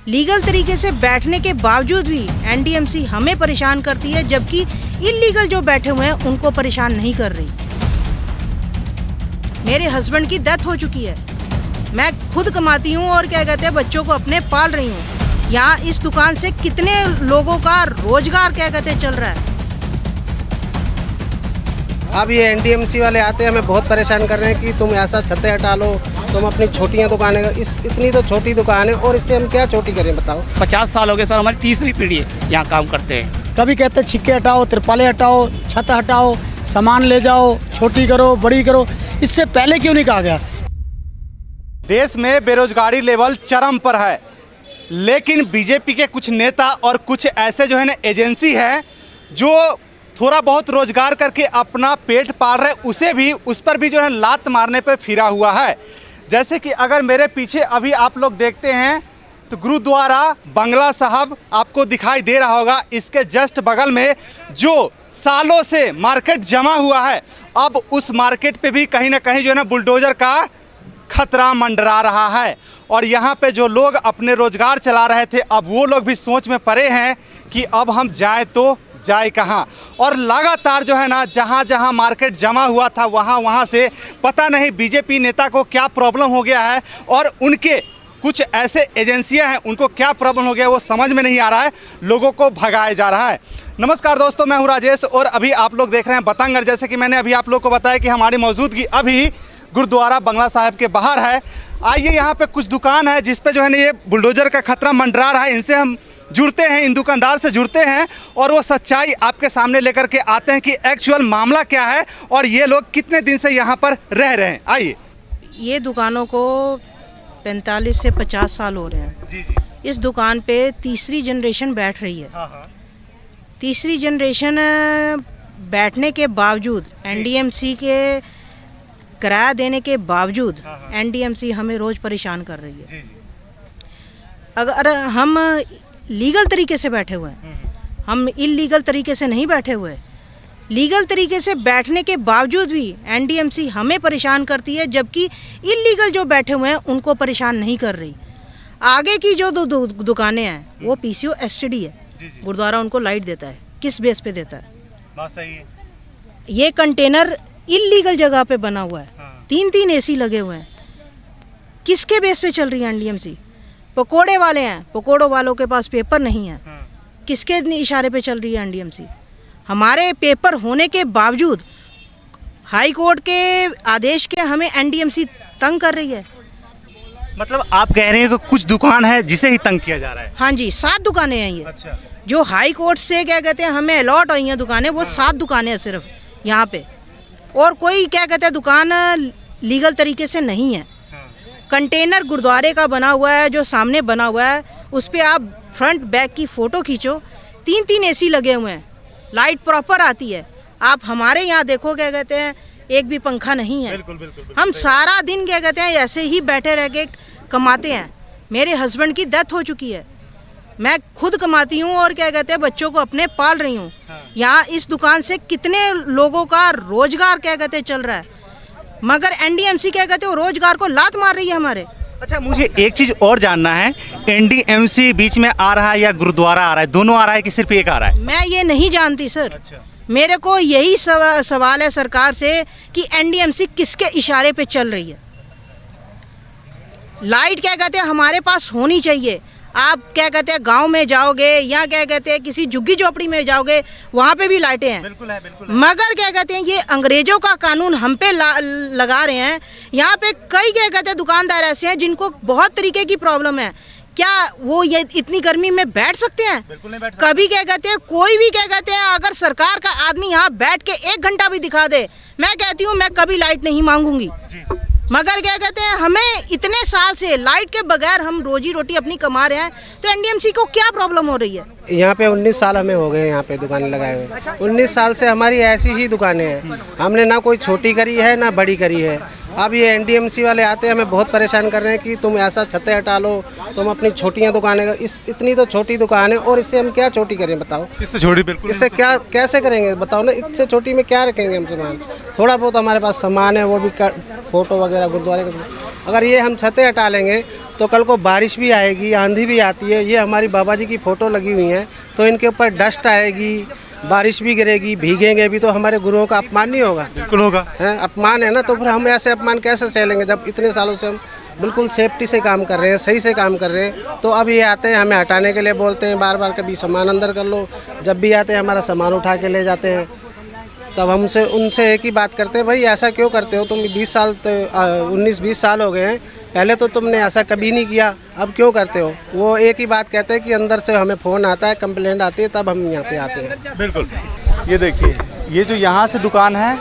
Legal तरीके से बैठने के बावजूद भी एनडीएमसी हमें परेशान करती है, जबकि इलीगल जो बैठे हुए हैं उनको परेशान नहीं कर रही। मेरे हस्बैंड की डेथ हो चुकी है, मैं खुद कमाती हूँ और क्या कहते हैं बच्चों को अपने पाल रही हूँ। यहाँ इस दुकान से कितने लोगों का रोजगार क्या कहते हैं चल रहा है। अब ये एनडीएमसी वाले आते हैं, हमें बहुत परेशान कर रहे हैं कि तुम ऐसा छतें हटा लो, तुम अपनी छोटियाँ दुकानें, इतनी तो छोटी दुकान है और इससे हम क्या छोटी करें बताओ। 50 साल हो गए सर, हमारी तीसरी पीढ़ी है यहाँ काम करते हैं। कभी कहते छिक्के हटाओ, तिरपाले हटाओ, छत हटाओ, सामान ले जाओ, छोटी करो, बड़ी करो, इससे पहले क्यों नहीं कहा गया। देश में बेरोजगारी लेवल चरम पर है, लेकिन बीजेपी के कुछ नेता और कुछ ऐसे जो है ना एजेंसी है जो थोड़ा बहुत रोजगार करके अपना पेट पाल रहे, उस पर भी जो है लात मारने पे फिरा हुआ है। जैसे कि अगर मेरे पीछे अभी आप लोग देखते हैं तो गुरुद्वारा बंगला साहब आपको दिखाई दे रहा होगा। इसके जस्ट बगल में जो सालों से मार्केट जमा हुआ है, अब उस मार्केट पे भी कहीं ना कहीं जो है ना बुलडोजर का खतरा मंडरा रहा है। और यहाँ पे जो लोग अपने रोजगार चला रहे थे, अब वो लोग भी सोच में पड़े हैं कि अब हम जाए तो जाए कहाँ। और लगातार जो है ना जहाँ जहाँ मार्केट जमा हुआ था वहाँ से पता नहीं बीजेपी नेता को क्या प्रॉब्लम हो गया है और उनके कुछ ऐसे एजेंसियां हैं उनको क्या प्रॉब्लम हो गया वो समझ में नहीं आ रहा है, लोगों को भगाया जा रहा है। नमस्कार दोस्तों, मैं हूँ राजेश और अभी आप लोग देख रहे हैं बतंगड़। जैसे कि मैंने अभी आप लोग को बताया कि हमारी मौजूदगी अभी गुरुद्वारा बंगला साहब के बाहर है। आइए, यहाँ पे कुछ दुकान है जिस पे जो है ना ये बुलडोजर का खतरा मंडरा रहा है। इनसे हम जुड़ते हैं, इन दुकानदार से जुड़ते हैं और वो सच्चाई आपके सामने लेकर के आते हैं कि एक्चुअल मामला क्या है और ये लोग कितने दिन से यहाँ पर रह रहे हैं। आइए। ये दुकानों को 45 से 50 साल हो रहे हैं। जी जी। इस दुकान पे तीसरी जनरेशन बैठ रही है। तीसरी जनरेशन बैठने के बावजूद, एनडीएमसी के किराया देने के बावजूद एनडीएमसी हमें रोज़ परेशान कर रही है। जी जी। अगर हम लीगल तरीके से बैठे हुए हैं, हम इलीगल तरीके से नहीं बैठे हुए। लीगल तरीके से बैठने के बावजूद भी एनडीएमसी हमें परेशान करती है, जबकि इलीगल जो बैठे हुए हैं उनको परेशान नहीं कर रही। आगे की जो दुकानें हैं वो पीसीओ एसटीडी है, गुरुद्वारा उनको लाइट देता है। किस बेस पे देता है? बात सही है। ये कंटेनर इलीगल जगह पे बना हुआ है, 3-3 एसी लगे हुए हैं। किसके बेस पे चल रही है एनडीएमसी? पकोड़े वाले हैं, पकोड़ों वालों के पास पेपर नहीं है, किसके इशारे पे चल रही है एनडीएमसी? हमारे पेपर होने के बावजूद हाई कोर्ट के आदेश के हमें एनडीएमसी तंग कर रही है। मतलब आप कह रहे हैं कि कुछ दुकान है जिसे ही तंग किया जा रहा है? हाँ जी, 7 दुकानें हैं ये। अच्छा। जो हाई कोर्ट से क्या कहते हैं हमें अलॉट हुई हैं दुकानें, वो 7 दुकानें हैं सिर्फ यहाँ पे, और कोई क्या कहते हैं दुकान लीगल तरीके से नहीं है। कंटेनर गुरुद्वारे का बना हुआ है, जो सामने बना हुआ है उस पर आप फ्रंट बैक की फ़ोटो खींचो, 3-3 एसी लगे हुए हैं, लाइट प्रॉपर आती है। आप हमारे यहाँ देखो क्या कहते हैं एक भी पंखा नहीं है। बिल्कुल। हम सारा दिन क्या कहते हैं ऐसे ही बैठे रह के कमाते हैं। मेरे हस्बैंड की डेथ हो चुकी है, मैं खुद कमाती हूँ और क्या कहते हैं बच्चों को अपने पाल रही हूँ। यहाँ इस दुकान से कितने लोगों का रोजगार क्या कहते हैं चल रहा है, मगर एनडीएमसी क्या कहते हैं रोजगार को लात मार रही है हमारे। अच्छा, मुझे एक चीज़ और जानना है, एनडीएमसी बीच में आ रहा है या गुरुद्वारा आ रहा है, दोनों आ रहा है कि सिर्फ एक आ रहा है? मैं ये नहीं जानती सर। अच्छा। मेरे को यही सवाल है सरकार से कि एनडीएमसी किसके इशारे पे चल रही है। लाइट क्या कहते हैं हमारे पास होनी चाहिए। आप क्या कहते हैं गांव में जाओगे या क्या कहते हैं किसी झुग्गी झोपड़ी में जाओगे, वहाँ पे भी लाइटें हैं। बिल्कुल है। मगर क्या कहते हैं ये अंग्रेजों का कानून हम पे लगा रहे हैं। यहाँ पे कई क्या कहते हैं दुकानदार ऐसे हैं जिनको बहुत तरीके की प्रॉब्लम है। क्या वो ये इतनी गर्मी में बैठ सकते हैं? बिल्कुल नहीं बैठ सकते। कभी क्या कहते हैं कोई भी क्या कहते हैं अगर सरकार का आदमी यहाँ बैठ के 1 घंटा भी दिखा दे, मैं कहती हूँ मैं कभी लाइट नहीं मांगूंगी। मगर क्या कहते हैं हमें इतने साल से लाइट के बगैर हम रोजी रोटी अपनी कमा रहे हैं, तो एनडीएमसी को क्या प्रॉब्लम हो रही है? यहाँ पे 19 साल हमें हो गए यहाँ पे दुकान लगाए हुए। 19 साल से हमारी ऐसी ही दुकानें हैं, हमने ना कोई छोटी करी है ना बड़ी करी है। अब ये एनडीएमसी वाले आते हैं, हमें बहुत परेशान कर रहे हैं कि तुम ऐसा छतें हटा लो, तुम अपनी छोटियाँ दुकानें, इतनी तो छोटी दुकान है और इससे हम क्या छोटी करें बताओ? इससे छोटी बिल्कुल, इससे क्या कैसे करेंगे बताओ ना? इससे छोटी में क्या रखेंगे हम सामान? थोड़ा बहुत हमारे पास सामान है वो भी फ़ोटो वगैरह गुरुद्वारे का। अगर ये हम छतें हटा लेंगे तो कल को बारिश भी आएगी, आंधी भी आती है। ये हमारी बाबा जी की फ़ोटो लगी हुई है, तो इनके ऊपर डस्ट आएगी, बारिश भी गिरेगी, भीगेंगे भी, तो हमारे गुरुओं का अपमान नहीं होगा? बिल्कुल होगा। अपमान है ना। तो फिर हम ऐसे अपमान कैसे सह लेंगे जब इतने सालों से हम बिल्कुल सेफ्टी से काम कर रहे हैं, सही से काम कर रहे हैं। तो अब ये आते हैं हमें हटाने के लिए बोलते हैं बार बार, कभी सामान अंदर कर लो, जब भी आते हैं हमारा सामान उठा के ले जाते हैं। तब हमसे उनसे एक ही बात करते हैं, भाई ऐसा क्यों करते हो तुम? 19-20 साल हो गए हैं, पहले तो तुमने ऐसा कभी नहीं किया, अब क्यों करते हो? वो एक ही बात कहते हैं कि अंदर से हमें फ़ोन आता है, कंप्लेंट आती है, तब हम यहाँ पे आते हैं। बिल्कुल। ये देखिए, ये जो यहाँ से दुकान है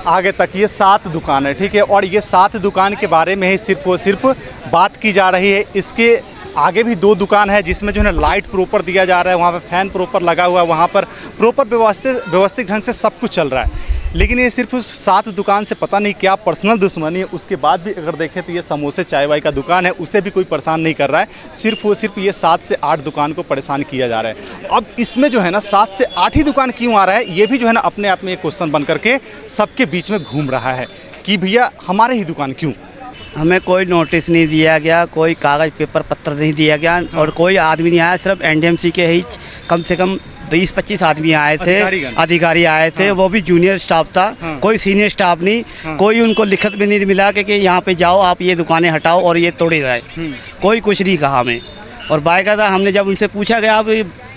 आगे तक, ये 7 दुकान है, ठीक है। और ये 7 दुकान के बारे में ही सिर्फ और सिर्फ बात की जा रही है। इसके आगे भी 2 दुकान है जिसमें जो है लाइट प्रॉपर दिया जा रहा है, वहाँ पे फैन प्रॉपर लगा हुआ है, वहाँ पर प्रॉपर व्यवस्थित ढंग से सब कुछ चल रहा है। लेकिन ये सिर्फ उस 7 दुकान से पता नहीं क्या पर्सनल दुश्मनी है। उसके बाद भी अगर देखें तो ये समोसे चाय वाय का दुकान है, उसे भी कोई परेशान नहीं कर रहा है। सिर्फ वो सिर्फ ये 7 से 8 दुकान को परेशान किया जा रहा है। अब इसमें जो है ना 7 से 8 ही दुकान क्यों आ रहा है, ये भी जो है ना अपने आप में एक क्वेश्चन बन करके सबके बीच में घूम रहा है कि भैया हमारे ही दुकान क्यों? हमें कोई नोटिस नहीं दिया गया, कोई कागज़ पेपर पत्र नहीं दिया गया और कोई आदमी नहीं आया। सिर्फ एनडीएमसी के ही कम से कम 20-25 आदमी आए थे, अधिकारी आए थे। वो भी जूनियर स्टाफ था, कोई सीनियर स्टाफ नहीं। कोई उनको लिखत भी नहीं मिला कि यहाँ पे जाओ, आप ये दुकानें हटाओ और ये तोड़े जाए। कोई कुछ नहीं कहा हमें। और बाकायदा हमने जब उनसे पूछा गया, आप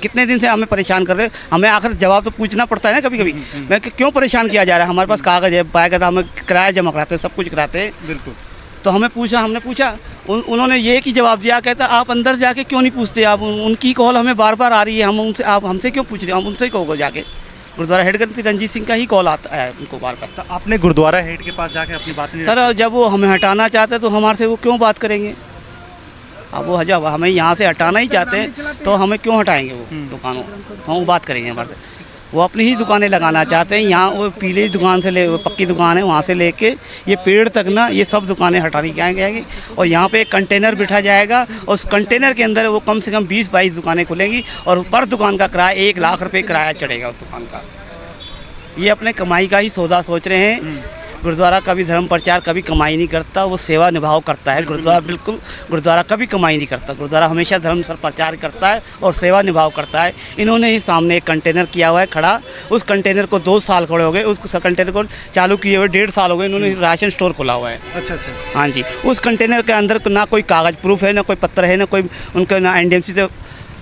कितने दिन से हमें परेशान कर रहे हैं, हमें आखिर जवाब तो पूछना पड़ता है ना कभी कभी। मैं क्यों परेशान किया जा रहा है, हमारे पास कागज़ है, बाकायदा हमें किराया जमा कराते हैं, सब कुछ कराते हैं। बिल्कुल। तो हमने पूछा, उन्होंने ये कि जवाब दिया, कहता आप अंदर जाके क्यों नहीं पूछते? आप उनकी कॉल हमें बार बार आ रही है, हम उनसे, आप हमसे क्यों पूछ रहे हैं? हम उनसे कहो जाके। गुरुद्वारा हेड करती रंजीत सिंह का ही कॉल आता है उनको बार बार। तो आपने गुरुद्वारा हेड के पास जाके अपनी बात नहीं? सर जब वो हमें हटाना चाहते हैं तो हमारे से वो क्यों बात करेंगे? अब वो जब हमें यहाँ से हटाना ही चाहते हैं तो हमें क्यों हटाएंगे वो दुकानों? हम वो बात करेंगे हमारे से। वो अपनी ही दुकानें लगाना चाहते हैं। यहाँ वो पीली दुकान से ले, पक्की दुकान है, वहाँ से लेके ये पेड़ तक ना, ये सब दुकानें हटानी जाएंगी। और यहाँ पे एक कंटेनर बिठा जाएगा और उस कंटेनर के अंदर वो कम से कम 20-22 दुकानें खुलेंगी और पर दुकान का किराया 1 लाख रुपये किराया चढ़ेगा उस दुकान का। ये अपने कमाई का ही सौदा सोच रहे हैं। गुरुद्वारा कभी धर्म प्रचार कभी कमाई नहीं करता, वो सेवा निभाव करता है। गुरुद्वारा कभी कमाई नहीं करता। गुरुद्वारा हमेशा धर्म प्रचार करता है और सेवा निभाव करता है। इन्होंने ही सामने एक कंटेनर किया हुआ है खड़ा, उस कंटेनर को 2 साल खड़े हो गए, उस कंटेनर को चालू किए हुए 1.5 साल हो गए। इन्होंने राशन स्टोर खोला हुआ है। अच्छा। हाँ जी। उस कंटेनर के अंदर ना कोई कागज़ प्रूफ है, ना कोई पत्र है, ना कोई उनका, ना एनडीएमसी से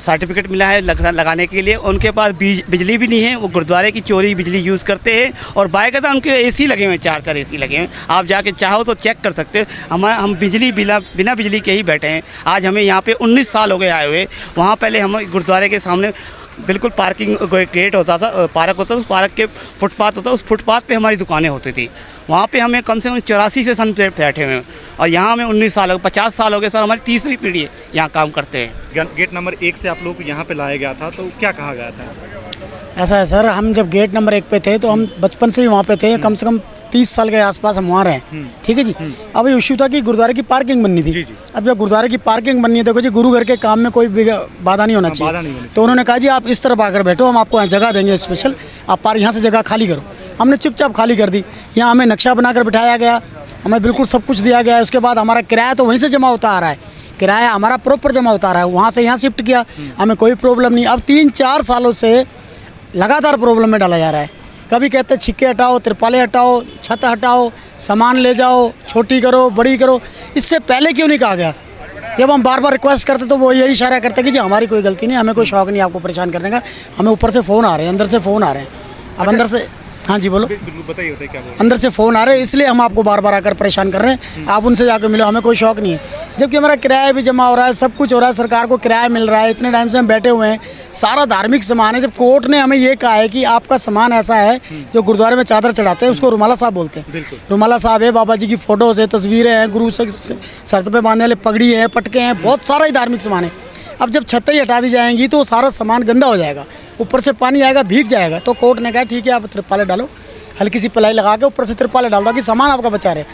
सर्टिफिकेट मिला है लगाने के लिए। उनके पास बिजली भी नहीं है, वो गुरुद्वारे की चोरी बिजली यूज़ करते हैं। और बाकायदा उनके एसी लगे हुए हैं, 4 एसी लगे हैं। आप जाके चाहो तो चेक कर सकते हो। हम बिना बिजली के ही बैठे हैं। आज हमें यहाँ पे 19 साल हो गए आए हुए। वहाँ पहले हम गुरुद्वारे के सामने बिल्कुल पार्किंग गेट होता था, पार्क होता था, उस पार्क के फुटपाथ होता, उस फुटपाथ पे हमारी दुकानें होती थी। वहाँ पे हमें कम से कम 84 से सन बैठे हुए हैं और यहाँ हमें 19 साल हो गए, 50 साल हो गए सर। हमारी 3री पीढ़ी है यहाँ काम करते हैं। गेट नंबर 1 से आप लोग को यहाँ पे लाया गया था, तो क्या कहा गया था? ऐसा है सर, हम जब गेट नंबर 1 पे थे तो हम बचपन से ही वहाँ पे थे। कम से कम 30 साल के आसपास हम वहाँ रहे। ठीक है जी। अब ये इशू था कि गुरुद्वारे की पार्किंग बननी थी। अब जब गुरुद्वारे की पार्किंग बननी है, देखो जी, गुरु घर के काम में कोई बाधा नहीं होना चाहिए। तो उन्होंने कहा जी आप इस तरफ आकर बैठो, हम आपको यहाँ जगह देंगे स्पेशल, आप यहाँ से जगह खाली करो। हमने चुपचाप खाली कर दी। यहाँ हमें नक्शा बनाकर बिठाया गया, हमें बिल्कुल सब कुछ दिया गया है। उसके बाद हमारा किराया तो वहीं से जमा होता आ रहा है, किराया हमारा प्रॉपर जमा होता आ रहा है। वहाँ से यहाँ शिफ्ट किया, हमें कोई प्रॉब्लम नहीं। अब 3-4 सालों से लगातार प्रॉब्लम में डाला जा रहा है। कभी कहते छिक्के हटाओ, तिरपाले हटाओ, छत हटाओ, सामान ले जाओ, छोटी करो, बड़ी करो। इससे पहले क्यों नहीं कहा गया? जब हम बार बार रिक्वेस्ट करते तो वो यही इशारा करते कि जी हमारी कोई गलती नहीं, हमें कोई शौक नहीं आपको परेशान करने का। हमें ऊपर से फ़ोन आ रहे हैं, अंदर से फ़ोन आ रहे हैं। अब अंदर से, हाँ जी बोलो। बताइए क्या बोल? अंदर से फ़ोन आ रहे हैं, इसलिए हम आपको बार बार आकर परेशान कर रहे हैं। आप उनसे जाकर मिलो, हमें कोई शौक नहीं है। जबकि हमारा किराया भी जमा हो रहा है, सब कुछ हो रहा है, सरकार को किराया मिल रहा है। इतने टाइम से हम बैठे हुए हैं, सारा धार्मिक सामान है। जब कोर्ट ने हमें ये कहा है कि आपका सामान ऐसा है जो गुरुद्वारे में चादर चढ़ाते हैं, उसको रुमाला साहब बोलते हैं। रुमाला साहब है, बाबा जी की फ़ोटोज़ है, तस्वीरें हैं, गुरु से सर पे बांधने वाले पगड़ी है, पटके हैं, बहुत सारा ही धार्मिक सामान है। अब जब छतें ही हटा दी जाएंगी तो सारा सामान गंदा हो जाएगा, ऊपर से पानी आएगा, भीग जाएगा। तो कोर्ट ने कहा ठीक है आप तिरपाले डालो, हल्की सी पलाई लगा के ऊपर से तिरपाले डाल दो कि सामान आपका बचा रहे।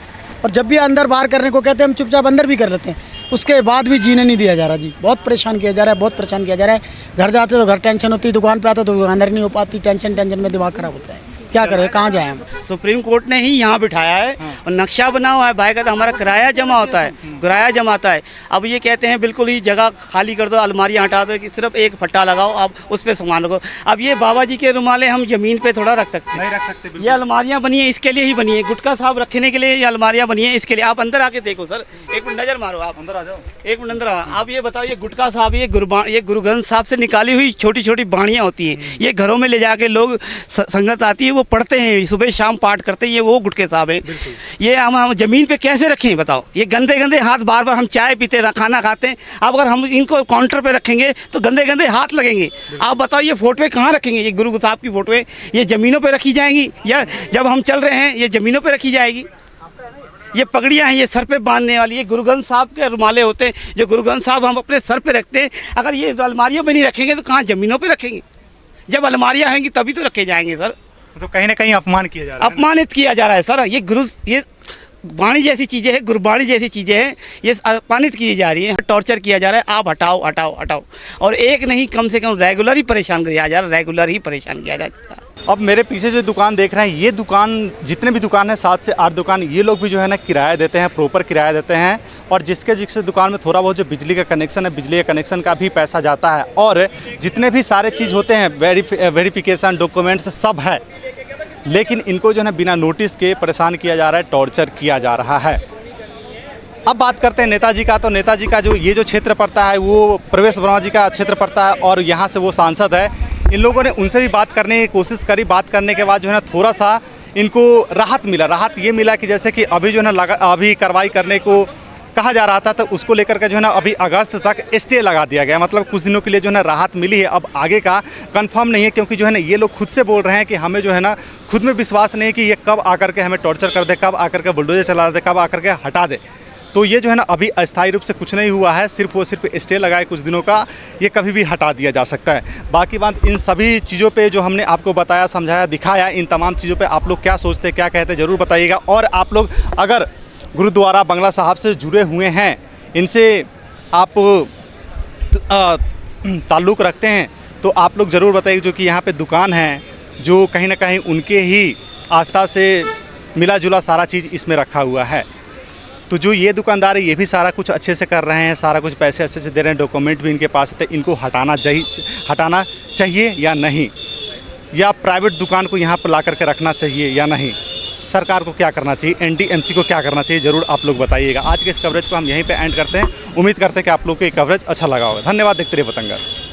और जब भी अंदर बाहर करने को कहते हैं, हम चुपचाप अंदर भी कर लेते हैं। उसके बाद भी जीने नहीं दिया जा रहा जी, बहुत परेशान किया जा रहा है, बहुत परेशान किया जा रहा है। घर जाते तो घर टेंशन होती है, दुकान पे आते तो दुकानदारी नहीं हो पाती, टेंशन में दिमाग खराब होता है। क्या करें, कहाँ जाएं हम। सुप्रीम कोर्ट ने ही यहाँ बिठाया है और नक्शा बना हुआ है बाकायदा, हमारा किराया जमा होता है, किराया जमाता है। अब ये कहते हैं बिल्कुल ही जगह खाली कर दो, अलमारियाँ हटा दो, कि सिर्फ एक फट्टा लगाओ, आप उस पर सामान रखो। अब ये बाबा जी के रुमाले हम ज़मीन पे थोड़ा रख सकते हैं, नहीं रख सकते। ये अलमारियाँ बनी है इसके लिए ही बनी है, गुटखा साहब रखने के लिए ये अलमारियाँ बनी है इसके लिए। आप अंदर आके देखो सर, एक मिनट नज़र मारो, आप अंदर आ जाओ। एक मिनट अंदर आओ। आप ये बताओ, ये गुटखा साहब, ये गुरु ग्रंथ साहब से निकाली हुई छोटी छोटी बाणियाँ होती हैं, ये घरों में ले जाके लोग संगत आती है वो पढ़ते हैं, सुबह शाम पाठ करते हैं, ये वो गुटके साहब हैं। ये हम ज़मीन पे कैसे रखें बताओ, ये गंदे गंदे हाथ, बार बार हम चाय पीते हैं, खाना खाते हैं, अब अगर हम इनको काउंटर पे रखेंगे तो गंदे गंदे हाथ लगेंगे। आप बताओ ये फोटोएं कहाँ रखेंगे, ये गुरु साहब की फोटोएं ये ज़मीनों पे रखी जाएंगी या जब हम चल रहे हैं ये ज़मीनों पे रखी जाएगी? ये पगड़ियाँ हैं ये सर पे बांधने वाली, ये गुरु ग्रंथ साहब के रुमाले होते हैं जो गुरु ग्रंथ साहब हम अपने सर पे रखते हैं। अगर ये अलमारियों पे नहीं रखेंगे तो कहाँ ज़मीनों पे रखेंगे? जब अलमारियाँ होंगी तभी तो रखे जाएंगे सर। तो कहीं ना कहीं अपमान किया जा रहा है। अपमानित किया जा रहा है सर। ये वाणी जैसी चीज़ें हैं, गुरबाणी जैसी चीज़ें हैं, ये अपमानित की जा रही है, टॉर्चर किया जा रहा है। आप हटाओ हटाओ हटाओ, और एक नहीं कम से कम रेगुलर ही परेशान किया जा रहा है, रेगुलर ही परेशान किया जा रहा है। अब मेरे पीछे जो दुकान देख रहे हैं, ये दुकान जितने भी दुकान है 7 से 8 दुकान, ये लोग भी जो है ना किराया देते हैं, प्रॉपर किराया देते हैं। और जिसके दुकान में थोड़ा बहुत जो बिजली का कनेक्शन है, बिजली का कनेक्शन का भी पैसा जाता है। और जितने भी सारे चीज़ होते हैं, वेरिफिकेशन डॉक्यूमेंट्स सब है, लेकिन इनको जो है बिना नोटिस के परेशान किया जा रहा है, टॉर्चर किया जा रहा है। अब बात करते हैं नेताजी का, तो नेताजी का जो ये जो क्षेत्र पड़ता है वो प्रवेश वर्मा जी का क्षेत्र पड़ता है और यहाँ से वो सांसद है। इन लोगों ने उनसे भी बात करने की कोशिश करी, बात करने के बाद जो है ना थोड़ा सा इनको राहत मिला। राहत ये मिला कि जैसे कि अभी जो है ना अभी कार्रवाई करने को कहा जा रहा था, तो उसको लेकर के जो है ना अभी अगस्त तक स्टे लगा दिया गया। मतलब कुछ दिनों के लिए जो है ना राहत मिली है। अब आगे का कंफर्म नहीं है, क्योंकि जो है ना ये लोग खुद से बोल रहे हैं कि हमें जो है ना खुद में विश्वास नहीं है कि ये कब आकर के हमें टॉर्चर कर दे, कब आकर के बुलडोजर चला दे, कब आकर के हटा दे। तो ये जो है ना अभी अस्थायी रूप से कुछ नहीं हुआ है, सिर्फ वो सिर्फ स्टे लगाए कुछ दिनों का, ये कभी भी हटा दिया जा सकता है। बाकी बात इन सभी चीज़ों पे जो हमने आपको बताया, समझाया, दिखाया, इन तमाम चीज़ों पे आप लोग क्या सोचते, क्या कहते, ज़रूर बताइएगा। और आप लोग अगर गुरुद्वारा बंगला साहब से जुड़े हुए हैं, इनसे आप ताल्लुक़ रखते हैं, तो आप लोग ज़रूर बताइए। जो कि यहाँ पे दुकान है, जो कहीं ना कहीं उनके ही आस्था से मिला जुला सारा चीज़ इसमें रखा हुआ है। तो जो ये दुकानदार है, ये भी सारा कुछ अच्छे से कर रहे हैं, सारा कुछ पैसे अच्छे से दे रहे हैं, डॉक्यूमेंट भी इनके पास है। इनको हटाना चाहिए या नहीं, या प्राइवेट दुकान को यहाँ पर ला करके रखना चाहिए या नहीं, सरकार को क्या करना चाहिए, एनडीएमसी को क्या करना चाहिए, ज़रूर आप लोग बताइएगा। आज के इस कवरेज को हम यहीं पे एंड करते हैं। उम्मीद करते हैं कि आप लोग को ये कवरेज अच्छा लगा होगा। धन्यवाद। देखते रहिए वतंगड़।